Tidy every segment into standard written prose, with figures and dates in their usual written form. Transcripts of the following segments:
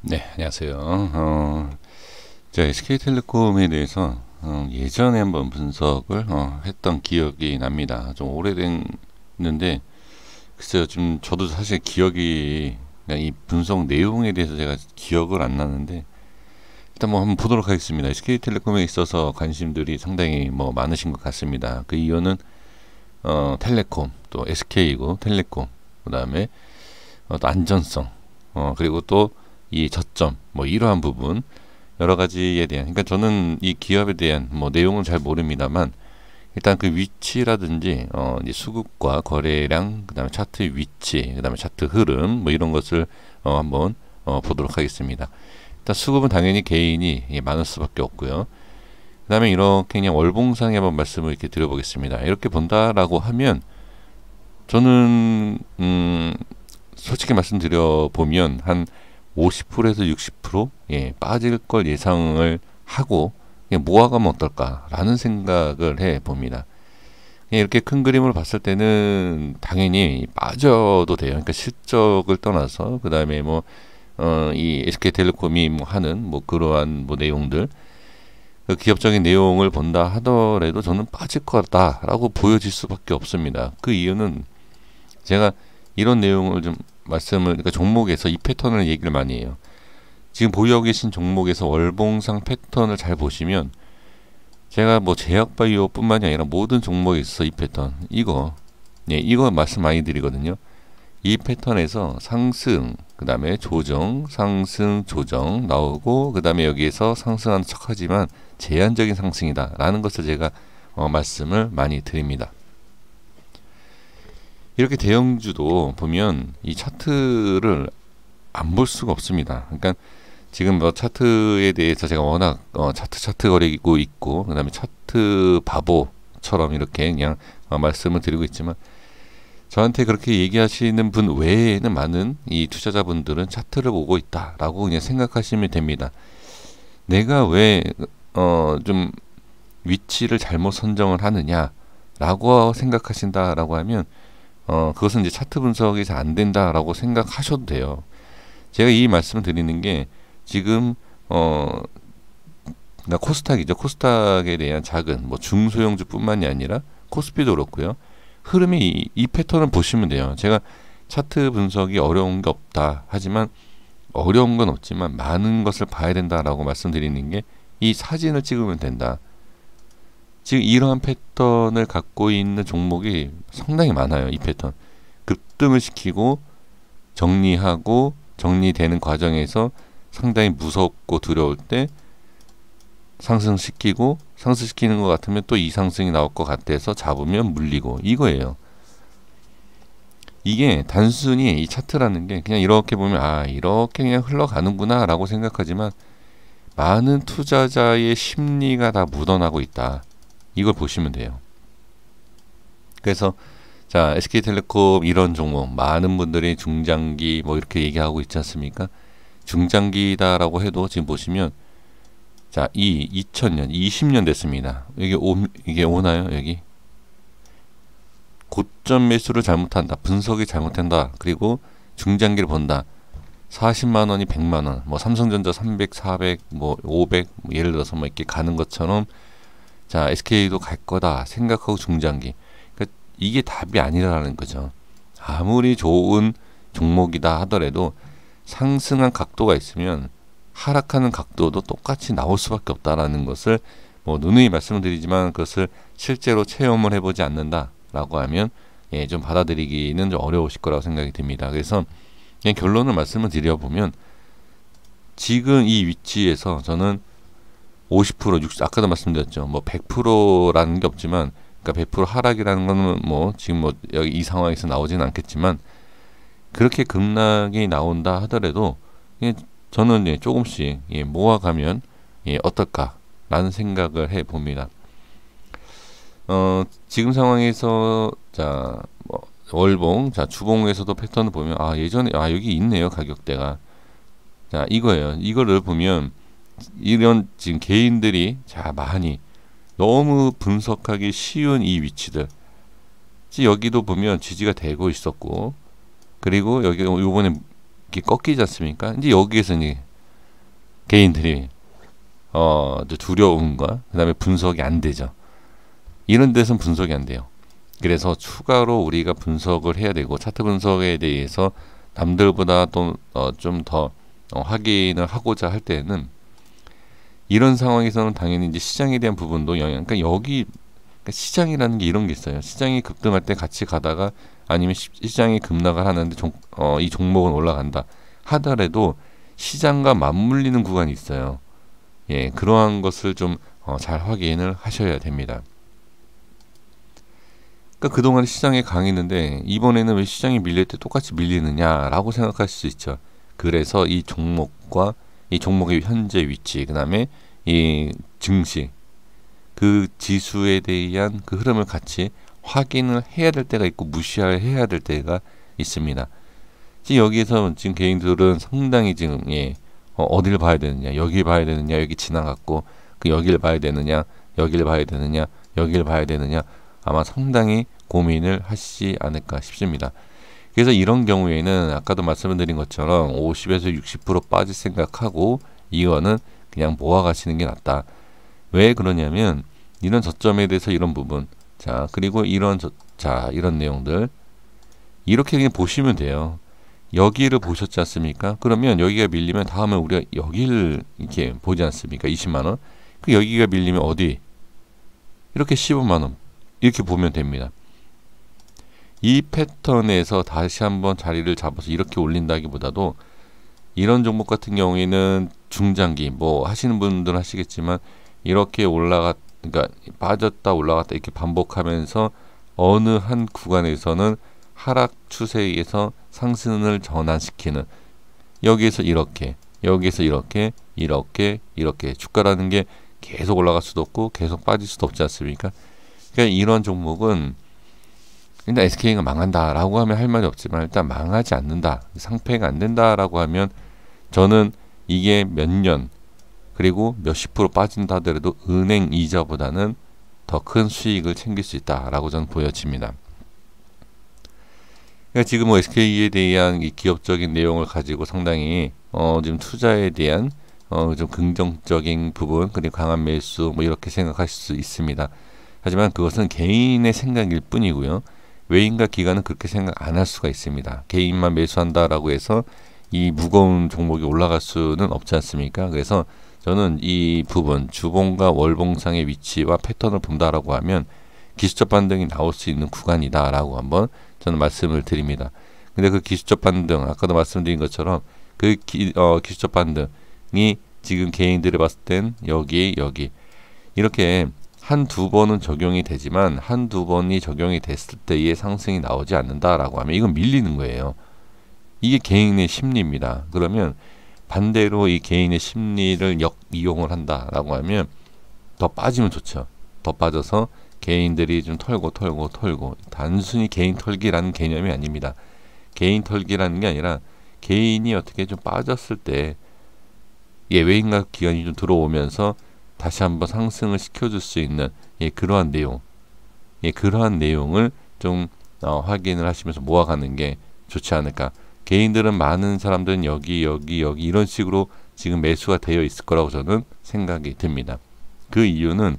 네, 안녕하세요. 제가 SK텔레콤에 대해서 예전에 한번 분석을 했던 기억이 납니다. 좀 오래됐는데, 글쎄요, 지금 저도 사실 기억이, 그냥 이 분석 내용에 대해서 제가 기억을 안 나는데, 일단 뭐 한번 보도록 하겠습니다. SK텔레콤에 있어서 관심들이 상당히 뭐 많으신 것 같습니다. 그 이유는, 텔레콤, 또 SK이고, 텔레콤, 그 다음에 또 안전성, 그리고 또 이 저점, 뭐 이러한 부분 여러 가지에 대한, 그러니까 저는 이 기업에 대한 뭐 내용은 잘 모릅니다만 일단 그 위치라든지 이제 수급과 거래량, 그다음에 차트 위치, 그다음에 차트 흐름 뭐 이런 것을 한번 보도록 하겠습니다. 일단 수급은 당연히 개인이 많을 수밖에 없고요. 그다음에 이렇게 그냥 월봉상에 한번 말씀을 이렇게 드려보겠습니다. 이렇게 본다라고 하면 저는 솔직히 말씀드려 보면 한 50%에서 60% 빠질 걸 예상을 하고 모아가면 어떨까라는 생각을 해 봅니다. 이렇게 큰 그림을 봤을 때는 당연히 빠져도 돼요. 그러니까 실적을 떠나서 그 다음에 뭐 이 SK텔레콤이 뭐 하는 뭐 그러한 뭐 내용들, 그 기업적인 내용을 본다 하더라도 저는 빠질 거다라고 보여질 수밖에 없습니다. 그 이유는 제가 이런 내용을 좀 말씀을, 그러니까 종목에서 이 패턴을 얘기를 많이 해요. 지금 보여 계신 종목에서 월봉상 패턴을 잘 보시면 제가 뭐 제약바이오 뿐만이 아니라 모든 종목에 있어서 이 패턴, 이거 말씀 많이 드리거든요. 이 패턴에서 상승, 그 다음에 조정, 상승, 조정 나오고, 그 다음에 여기에서 상승하는 척하지만 제한적인 상승이다 라는 것을 제가 말씀을 많이 드립니다. 이렇게 대형주도 보면 이 차트를 안 볼 수가 없습니다. 그러니까 지금 뭐 차트에 대해서 제가 워낙 차트 거리고 있고, 그다음에 차트 바보처럼 이렇게 그냥 말씀을 드리고 있지만, 저한테 그렇게 얘기하시는 분 외에는 많은 이 투자자분들은 차트를 보고 있다라고 그냥 생각하시면 됩니다. 내가 왜 좀 위치를 잘못 선정을 하느냐라고 생각하신다라고 하면 그것은 이제 차트 분석이 잘 안 된다라고 생각하셔도 돼요. 제가 이 말씀을 드리는 게 지금 코스닥이죠. 코스닥에 대한 작은 뭐 중소형주뿐만이 아니라 코스피도 그렇고요. 흐름이 이 패턴을 보시면 돼요. 제가 차트 분석이 어려운 게 없다 하지만, 어려운 건 없지만 많은 것을 봐야 된다라고 말씀드리는 게, 이 사진을 찍으면 된다. 지금 이러한 패턴을 갖고 있는 종목이 상당히 많아요. 이 패턴 급등을 시키고 정리하고, 정리되는 과정에서 상당히 무섭고 두려울 때 상승시키고, 상승시키는 것 같으면 또 이상승이 나올 것 같아서 잡으면 물리고, 이거예요. 이게 단순히 이 차트라는 게 그냥 이렇게 보면 이렇게 그냥 흘러가는구나 라고 생각하지만, 많은 투자자의 심리가 다 묻어나고 있다, 이걸 보시면 돼요. 그래서 자, SK텔레콤 이런 종목 많은 분들이 중장기 뭐 이렇게 얘기하고 있지 않습니까? 중장기다라고 해도 지금 보시면, 자, 이 2000년, 20년 됐습니다. 이게 오나요? 여기 고점 매수를 잘못한다, 분석이 잘못한다, 그리고 중장기를 본다. 40만 원이 100만 원, 뭐 삼성전자 300, 400, 뭐 500, 뭐 예를 들어서 뭐 이렇게 가는 것처럼, 자, SK도 갈 거다 생각하고 중장기. 그러니까 이게 답이 아니라는 거죠. 아무리 좋은 종목이다 하더라도 상승한 각도가 있으면 하락하는 각도도 똑같이 나올 수밖에 없다라는 것을 뭐 누누이 말씀을 드리지만, 그것을 실제로 체험을 해보지 않는다라고 하면 좀 받아들이기는 좀 어려우실 거라고 생각이 듭니다. 그래서 그냥 결론을 말씀을 드려보면, 지금 이 위치에서 저는 50%, 60, 아까도 말씀드렸죠. 뭐 100%라는 게 없지만, 그러니까 100% 하락이라는 거는 뭐 지금 뭐 여기 이 상황에서 나오지는 않겠지만, 그렇게 급락이 나온다 하더라도 저는 조금씩 모아가면 어떨까라는 생각을 해 봅니다. 지금 상황에서 자, 뭐 월봉, 자, 주봉에서도 패턴을 보면 예전에 여기 있네요, 가격대가. 자, 이거예요. 이거를 보면 이런 지금 개인들이 많이 너무 분석하기 쉬운 이 위치들, 여기도 보면 지지가 되고 있었고, 그리고 여기 요번에 이렇게 꺾이지 않습니까? 이제 여기에서 이제 개인들이 두려움과 그 다음에 분석이 안 되죠. 이런 데서는 분석이 안 돼요. 그래서 추가로 우리가 분석을 해야 되고 차트 분석에 대해서 남들보다 또 좀 더 확인을 하고자 할 때는 이런 상황에서는 당연히 이제 시장에 대한 부분도 영향. 그러니까 그러니까 시장이라는 게 이런 게 있어요. 시장이 급등할 때 같이 가다가 아니면 시장이 급락을 하는데 이 종목은 올라간다 하더라도 시장과 맞물리는 구간이 있어요. 예, 그러한 것을 좀 잘 확인을 하셔야 됩니다. 그러니까 그동안 시장에 강했는데 이번에는 왜 시장이 밀릴 때 똑같이 밀리느냐라고 생각하실 수 있죠. 그래서 이 종목과 이 종목의 현재 위치, 그 다음에 이 증시, 그 지수에 대한 그 흐름을 같이 확인을 해야 될 때가 있고 무시해야 될 때가 있습니다. 지금 여기에서 지금 개인들은 상당히 지금 어디를 봐야 되느냐, 여길 봐야 되느냐, 여기 지나갔고 그 여길 봐야 되느냐, 여길 봐야 되느냐, 여길 봐야 되느냐 아마 상당히 고민을 하시지 않을까 싶습니다. 그래서 이런 경우에는 아까도 말씀드린 것처럼 50에서 60% 빠질 생각하고 이거는 그냥 모아 가시는 게 낫다. 왜 그러냐면 이런 저점에 대해서 이런 부분, 자 그리고 이런 이런 내용들 이렇게 그냥 보시면 돼요. 여기를 보셨지 않습니까? 그러면 여기가 밀리면 다음에 우리가 여기를 이렇게 보지 않습니까? 20만원. 그 여기가 밀리면 어디? 이렇게 15만원. 이렇게 보면 됩니다. 이 패턴에서 다시 한번 자리를 잡아서 이렇게 올린다기보다도 이런 종목 같은 경우에는 중장기 뭐 하시는 분들은 하시겠지만 이렇게 그러니까 빠졌다 올라갔다 이렇게 반복하면서 어느 한 구간에서는 하락 추세에서 상승을 전환시키는 여기에서 이렇게 여기에서 이렇게 주가라는 게 계속 올라갈 수도 없고 계속 빠질 수도 없지 않습니까? 그러니까 이런 종목은 일단 SK가 망한다라고 하면 할 말이 없지만 일단 망하지 않는다, 상폐가 안 된다라고 하면 저는 이게 몇 년 그리고 몇십 프로 빠진다 하더라도 은행 이자보다는 더 큰 수익을 챙길 수 있다라고 저는 보여집니다. 그러니까 지금 뭐 SK에 대한 이 기업적인 내용을 가지고 상당히 지금 투자에 대한 좀 긍정적인 부분 그리고 강한 매수 뭐 이렇게 생각하실 수 있습니다. 하지만 그것은 개인의 생각일 뿐이고요. 외인과 기관은 그렇게 생각 안 할 수가 있습니다. 개인만 매수한다라고 해서 이 무거운 종목이 올라갈 수는 없지 않습니까? 그래서 저는 이 부분 주봉과 월봉상의 위치와 패턴을 본다라고 하면 기술적 반등이 나올 수 있는 구간이다라고 한번 저는 말씀을 드립니다. 근데 그 기술적 반등 아까도 말씀드린 것처럼 그 기술적 반등이 지금 개인들이 봤을 땐 여기 이렇게 한두 번은 적용이 되지만 한두 번이 적용이 됐을 때의 상승이 나오지 않는다라고 하면 이건 밀리는 거예요. 이게 개인의 심리입니다. 그러면 반대로 이 개인의 심리를 이용을 한다라고 하면 더 빠지면 좋죠. 더 빠져서 개인들이 좀 털고 단순히 개인 털기라는 개념이 아닙니다. 개인 털기라는 게 아니라 개인이 어떻게 좀 빠졌을 때 외인과 기관이 좀 들어오면서 다시 한번 상승을 시켜줄 수 있는 그러한 내용, 그러한 내용을 좀 확인을 하시면서 모아가는 게 좋지 않을까. 개인들은 많은 사람들은 여기 이런 식으로 지금 매수가 되어 있을 거라고 저는 생각이 듭니다. 그 이유는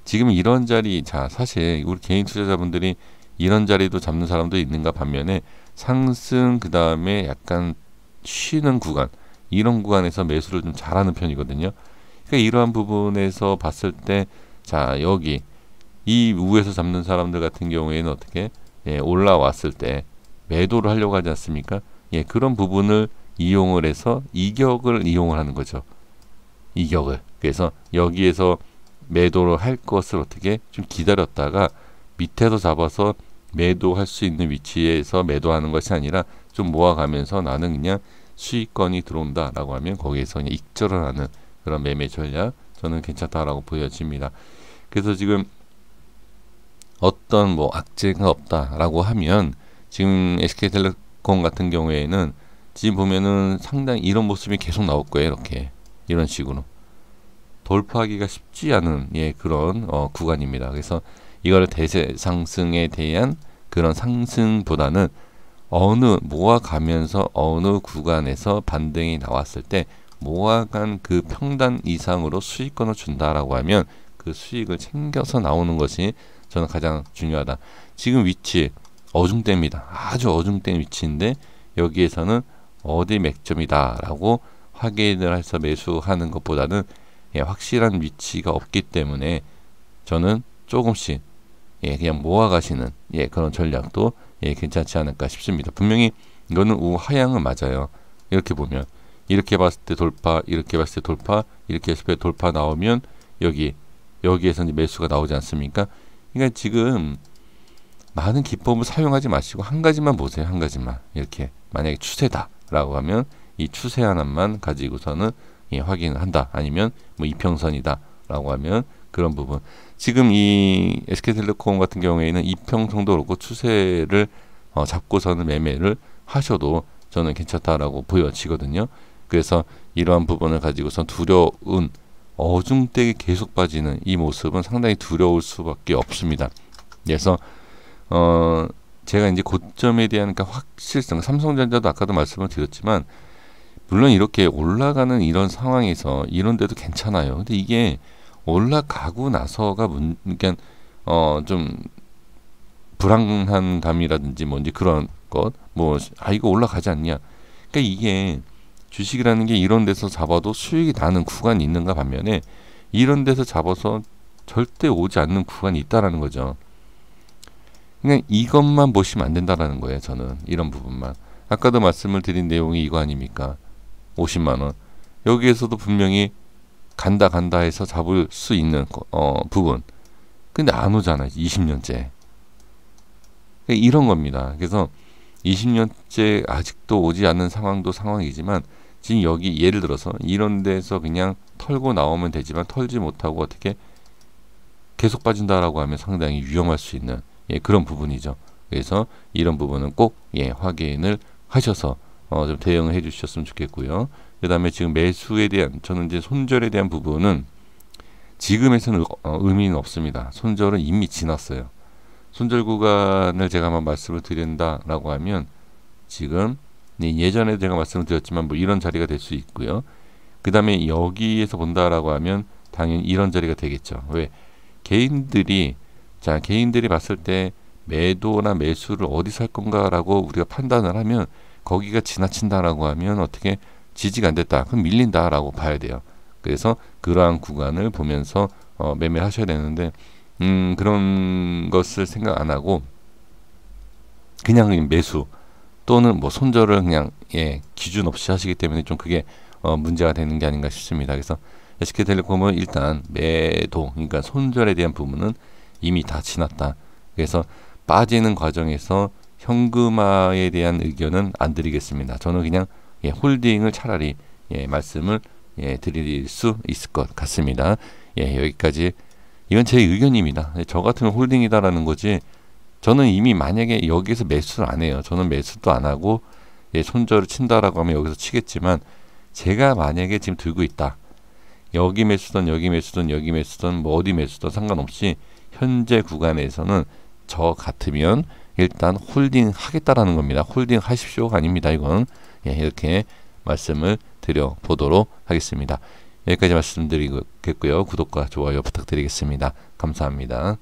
지금 이런 자리, 사실 우리 개인 투자자분들이 이런 자리도 잡는 사람도 있는가 반면에 상승 그 다음에 약간 쉬는 구간, 이런 구간에서 매수를 좀 잘하는 편이거든요. 그러니까 이러한 부분에서 봤을 때 여기 이 위에서 잡는 사람들 같은 경우에는 어떻게 올라왔을 때 매도를 하려고 하지 않습니까? 그런 부분을 이용을 해서 이격을 이용을 하는 거죠. 이격을. 그래서 여기에서 매도를 할 것을 어떻게 좀 기다렸다가 밑에서 잡아서 매도할 수 있는 위치에서 매도하는 것이 아니라 좀 모아가면서 나는 그냥 수익권이 들어온다라고 하면 거기에서 그냥 익절을 하는 그런 매매 전략 저는 괜찮다라고 보여집니다. 그래서 지금 어떤 악재가 없다라고 하면 지금 SK텔레콤 같은 경우에는 지금 보면은 상당히 이런 모습이 계속 나올 거예요. 이렇게 이런 식으로 돌파하기가 쉽지 않은 그런 구간입니다. 그래서 이거를 대세 상승에 대한 그런 상승보다는 모아가면서 어느 구간에서 반등이 나왔을 때 모아간 그 평단 이상으로 수익권을 준다라고 하면 그 수익을 챙겨서 나오는 것이 저는 가장 중요하다. 지금 위치 어중대입니다. 아주 어중된 위치인데 여기에서는 어디 맥점이다 라고 확인을 해서 매수하는 것보다는 확실한 위치가 없기 때문에 저는 조금씩 그냥 모아가시는 그런 전략도 괜찮지 않을까 싶습니다. 분명히 이거는 우하향은 맞아요. 이렇게 보면 이렇게 봤을 때 돌파, 이렇게 봤을 때 돌파, 이렇게 했을 때 돌파 나오면 여기에서 이제 매수가 나오지 않습니까? 그러니까 지금 많은 기법을 사용하지 마시고 한 가지만 보세요. 한 가지만. 이렇게 만약에 추세다 라고 하면 이 추세 하나만 가지고서는 확인을 한다. 아니면 뭐 이평선이다 라고 하면 그런 부분. 지금 이 SK텔레콤 같은 경우에는 이평선도 그렇고 추세를 잡고서는 매매를 하셔도 저는 괜찮다라고 보여지거든요. 그래서 이러한 부분을 가지고서 두려운 어중되게 계속 빠지는 이 모습은 상당히 두려울 수밖에 없습니다. 그래서 제가 이제 고점에 대한 확실성, 삼성전자도 아까도 말씀을 드렸지만 물론 이렇게 올라가는 이런 상황에서 이런 데도 괜찮아요. 근데 이게 올라가고 나서가 그러니까 좀 불안한 감이라든지 뭔지 그런 것, 이거 올라가지 않냐. 그러니까 이게 주식이라는 게 이런 데서 잡아도 수익이 나는 구간이 있는가 반면에 이런 데서 잡아서 절대 오지 않는 구간이 있다라는 거죠. 그냥 이것만 보시면 안 된다라는 거예요. 저는 이런 부분만. 아까도 말씀을 드린 내용이 이거 아닙니까? 50만원. 여기에서도 분명히 간다 해서 잡을 수 있는 부분. 근데 안 오잖아요. 20년째. 이런 겁니다. 그래서 20년째 아직도 오지 않는 상황도 상황이지만 지금 여기 예를 들어서 이런 데서 그냥 털고 나오면 되지만 털지 못하고 어떻게 계속 빠진다라고 하면 상당히 위험할 수 있는 그런 부분이죠. 그래서 이런 부분은 꼭 확인을 하셔서 좀 대응을 해 주셨으면 좋겠고요. 그 다음에 지금 매수에 대한 저는 이제 손절에 대한 부분은 지금에서는 의미는 없습니다. 손절은 이미 지났어요. 손절 구간을 제가 한번 말씀을 드린다라고 하면 지금 예전에 제가 말씀을 드렸지만 뭐 이런 자리가 될 수 있고요. 그 다음에 여기에서 본다라고 하면 당연히 이런 자리가 되겠죠. 왜? 개인들이 봤을 때 매도나 매수를 어디서 할 건가라고 우리가 판단을 하면 거기가 지나친다라고 하면 어떻게 지지가 안 됐다. 그럼 밀린다라고 봐야 돼요. 그래서 그러한 구간을 보면서 매매를 하셔야 되는데 그런 것을 생각 안 하고 그냥 매수 또는 뭐 손절을 그냥 기준 없이 하시기 때문에 좀 그게 문제가 되는 게 아닌가 싶습니다. 그래서 SK텔레콤은 일단 매도, 그러니까 손절에 대한 부분은 이미 다 지났다. 그래서 빠지는 과정에서 현금화에 대한 의견은 안 드리겠습니다. 저는 그냥 홀딩을 차라리 말씀을 드릴 수 있을 것 같습니다. 여기까지. 이건 제 의견입니다. 저 같으면 홀딩이다라는 거지. 저는 이미 만약에 여기서 매수를 안 해요. 저는 매수도 안 하고 손절을 친다라고 하면 여기서 치겠지만 제가 만약에 지금 들고 있다. 여기 매수든 여기 매수든 여기 매수든 뭐 어디 매수든 상관없이 현재 구간에서는 저 같으면 일단 홀딩 하겠다라는 겁니다. 홀딩 하십시오가 아닙니다. 이건 이렇게 말씀을 드려보도록 하겠습니다. 여기까지 말씀드리겠고요. 구독과 좋아요 부탁드리겠습니다. 감사합니다.